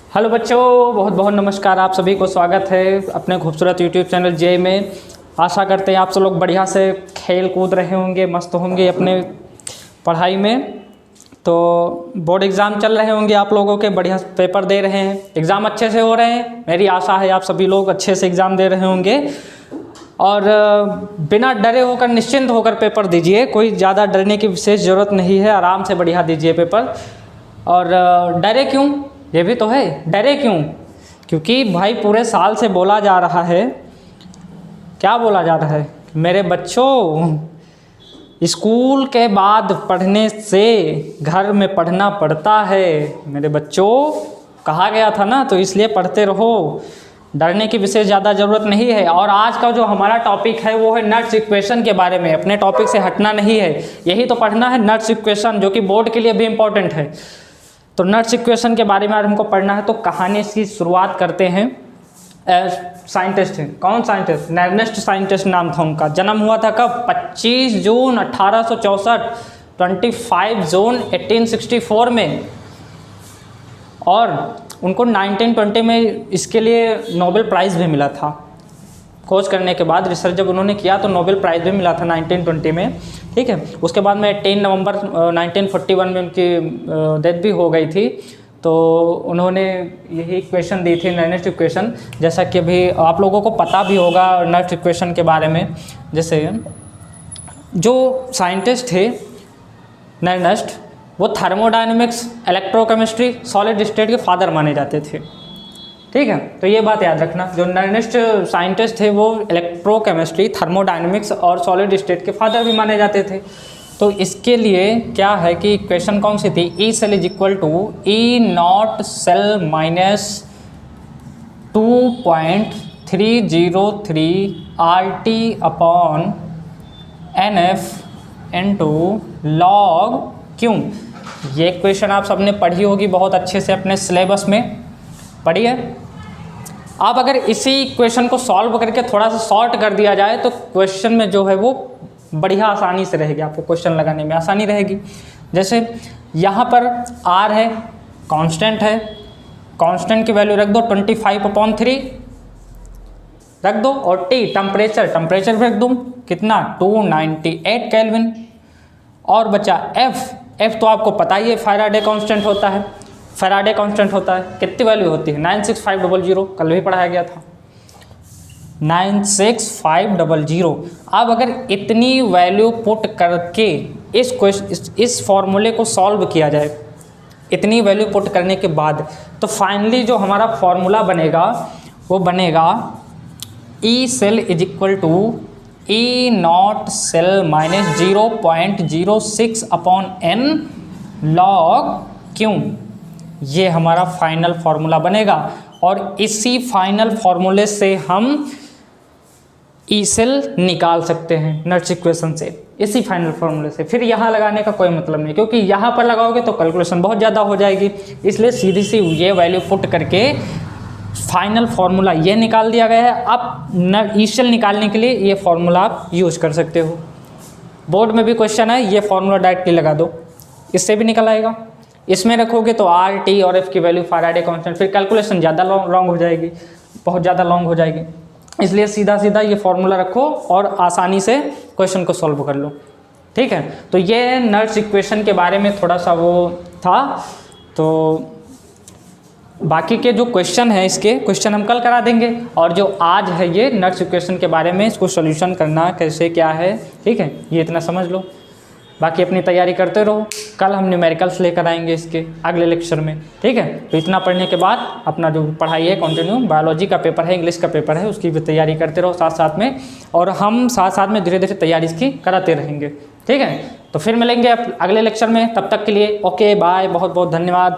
Hello बच्चों, बहुत बहुत नमस्कार। आप सभी को स्वागत है अपने खूबसूरत यूट्यूब चैनल जे में। आशा करते हैं आप सब लोग बढ़िया से खेल कूद रहे होंगे, मस्त होंगे अपने पढ़ाई में। तो बोर्ड एग्ज़ाम चल रहे होंगे आप लोगों के, बढ़िया पेपर दे रहे हैं, एग्ज़ाम अच्छे से हो रहे हैं। मेरी आशा है आप सभी लोग अच्छे से एग्ज़ाम दे रहे होंगे और बिना डरे होकर, निश्चिंत होकर पेपर दीजिए। कोई ज़्यादा डरने की विशेष ज़रूरत नहीं है, आराम से बढ़िया दीजिए पेपर। और डरे क्यों, ये भी तो है, डरे क्यों? क्योंकि भाई पूरे साल से बोला जा रहा है, क्या बोला जा रहा है, मेरे बच्चों स्कूल के बाद पढ़ने से घर में पढ़ना पड़ता है। मेरे बच्चों कहा गया था ना, तो इसलिए पढ़ते रहो, डरने की विशेष ज़्यादा ज़रूरत नहीं है। और आज का जो हमारा टॉपिक है वो है नट्स इक्वेशन के बारे में। अपने टॉपिक से हटना नहीं है, यही तो पढ़ना है, नट्स इक्वेशन, जो कि बोर्ड के लिए भी इम्पोर्टेंट है। तो नट्स इक्वेशन के बारे में आज हमको पढ़ना है। तो कहानी की शुरुआत करते हैं। साइंटिस्ट हैं, कौन साइंटिस्ट? अर्नेस्ट साइंटिस्ट नाम था उनका। जन्म हुआ था कब? 25 जून 1864, 25 जून 1864 में। और उनको 1920 में इसके लिए नोबेल प्राइज़ भी मिला था। खोज करने के बाद, रिसर्च जब उन्होंने किया तो नोबेल प्राइज़ भी मिला था 1920 में, ठीक है। उसके बाद में 10 नवंबर 1941 में उनकी डेथ भी हो गई थी। तो उन्होंने यही इक्वेशन दी थी, नट्स इक्वेशन, जैसा कि अभी आप लोगों को पता भी होगा नट्स इक्वेशन के बारे में। जैसे जो साइंटिस्ट थे अर्नेस्ट, वो थर्मोडायनेमिक्स, इलेक्ट्रोकेमिस्ट्री, सॉलिड स्टेट के फादर माने जाते थे, ठीक है। तो ये बात याद रखना, जो अर्नेस्ट साइंटिस्ट थे वो इलेक्ट्रोकेमिस्ट्री, थर्मोडायनेमिक्स और सॉलिड स्टेट के फादर भी माने जाते थे। तो इसके लिए क्या है कि इक्वेशन कौन सी थी? E cell is equal to E not cell minus 2.303 RT upon NF into log Q. ये इक्वेशन आप सबने पढ़ी होगी बहुत अच्छे से, अपने सिलेबस में पढ़ी है। अब अगर इसी इक्वेशन को सॉल्व करके थोड़ा सा शॉर्ट कर दिया जाए तो क्वेश्चन में जो है वो बढ़िया आसानी से रहेगी, आपको क्वेश्चन लगाने में आसानी रहेगी। जैसे यहाँ पर R है, कांस्टेंट है, कांस्टेंट की वैल्यू रख दो 25/3 रख दो। और T टेम्परेचर रख दूँ कितना, 298 केल्विन। और बचा F तो आपको पता ही है, फैराडे कांस्टेंट होता है, फैराडे कांस्टेंट होता है। कितनी वैल्यू होती है? 96500, कल भी पढ़ाया गया था, 96500। अब अगर इतनी वैल्यू पुट करके इस फॉर्मूले को सॉल्व किया जाए, इतनी वैल्यू पुट करने के बाद, तो फाइनली जो हमारा फॉर्मूला बनेगा वो बनेगा E cell is equal to E not cell minus 0.06 upon n log Q. ये हमारा फाइनल फार्मूला बनेगा। और इसी फाइनल फार्मूले से हम ई सेल निकाल सकते हैं नट्स इक्वेशन से, इसी फाइनल फार्मूले से। फिर यहाँ लगाने का कोई मतलब नहीं, क्योंकि यहाँ पर लगाओगे तो कैलकुलेशन बहुत ज़्यादा हो जाएगी। इसलिए सीधी सी ये वैल्यू पुट करके फाइनल फार्मूला ये निकाल दिया गया है। अब ई सेल निकालने के लिए ये फार्मूला आप यूज़ कर सकते हो। बोर्ड में भी क्वेश्चन है, ये फार्मूला डायरेक्टली लगा दो, इससे भी निकल आएगा। इसमें रखोगे तो R, T और F की वैल्यू फैराडे कांस्टेंट, फिर कैलकुलेशन ज़्यादा लॉन्ग हो जाएगी, बहुत ज़्यादा लॉन्ग हो जाएगी। इसलिए सीधा सीधा ये फॉर्मूला रखो और आसानी से क्वेश्चन को सॉल्व कर लो, ठीक है। तो ये नट्स इक्वेशन के बारे में थोड़ा सा वो था। तो बाकी के जो क्वेश्चन है, इसके क्वेश्चन हम कल करा देंगे। और जो आज है ये नट्स इक्वेशन के बारे में, इसको सोल्यूशन करना कैसे क्या है, ठीक है, ये इतना समझ लो। बाकी अपनी तैयारी करते रहो, कल हम न्यूमेरिकल्स लेकर आएंगे इसके अगले लेक्चर में, ठीक है। तो इतना पढ़ने के बाद अपना जो पढ़ाई है कंटिन्यू, बायोलॉजी का पेपर है, इंग्लिश का पेपर है, उसकी भी तैयारी करते रहो साथ साथ में। और हम साथ साथ में धीरे धीरे तैयारी इसकी कराते रहेंगे, ठीक है। तो फिर मिलेंगे अगले लेक्चर में, तब तक के लिए ओके बाय, बहुत बहुत धन्यवाद।